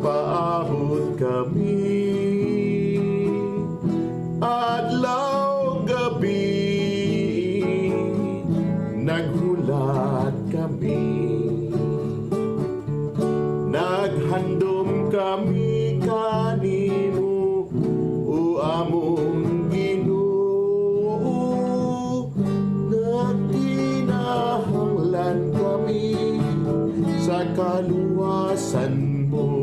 nagpaabot kami, adlaw gabi, naghulat kami, naghandom kami kanimo, o among Ginoo, nagkinahanglan kami sa kaluwasan mo.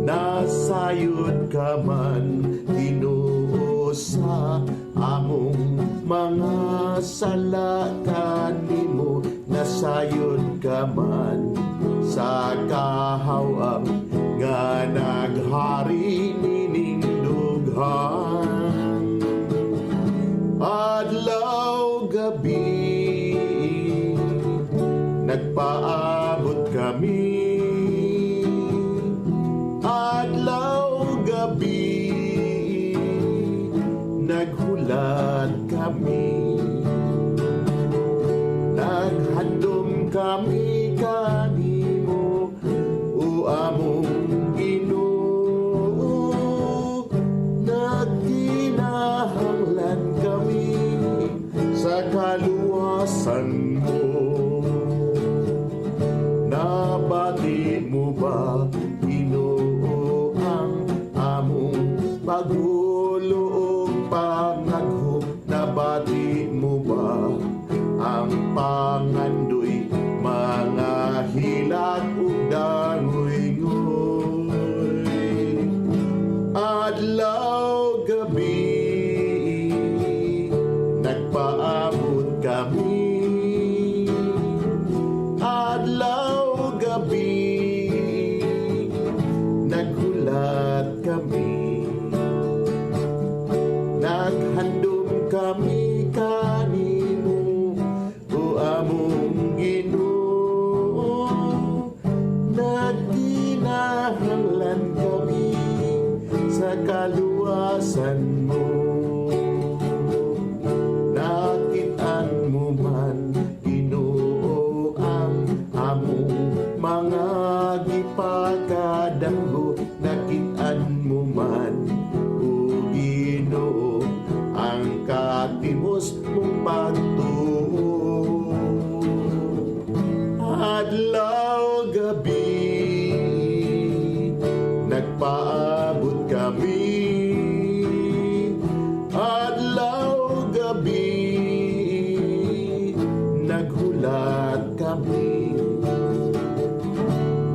Nasayod ka man, Ginoo, sa among mga sala kanimo, nasayod ka man sa kahawang nga naghari nining dughan. Adlaw gabi, nagpaabot kami, adlaw gabi, naghulat kami, naghandom kami kanimo, o among Ginoo, nagkinahanglan kami sa kaluwasan mo. Nabati mo ba, Ginoo, ang among paghulo ug panghagho? Nabati mo ba ang pangandoy, mga hilak ug dangoy-ngoy? Adlaw gabi, nagpaabot kami, adlaw gabi, naghulat kami, naghandom kami kanimo, o among Ginoo, nagkinahanglan kami sa kaluwasan mo. Nakit-an mo man, Ginoo, ang among mga gipakadanggo. Nakit-an mo man, o Ginoo, ang katimos mong pagtuo. Adlaw gabi, nagpaabot kami, adlaw gabi, naghulat kami,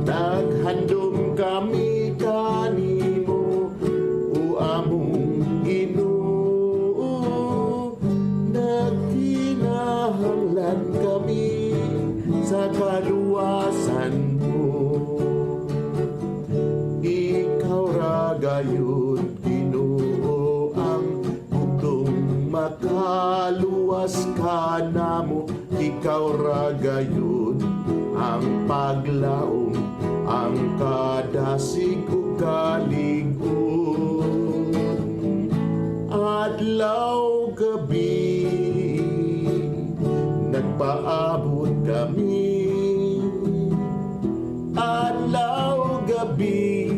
naghandom kami kanimo, o among Ginoo, nagkinahanglan kami sa kaluwasan mo. Ikaw ra gayud, Ginoo, ang bugtong makaluwas ka namo. Ikaw ra gayud ang paglaom, ang kadasig ug kalig-on. Adlaw gabi, nagpaabot kami, adlaw gabi,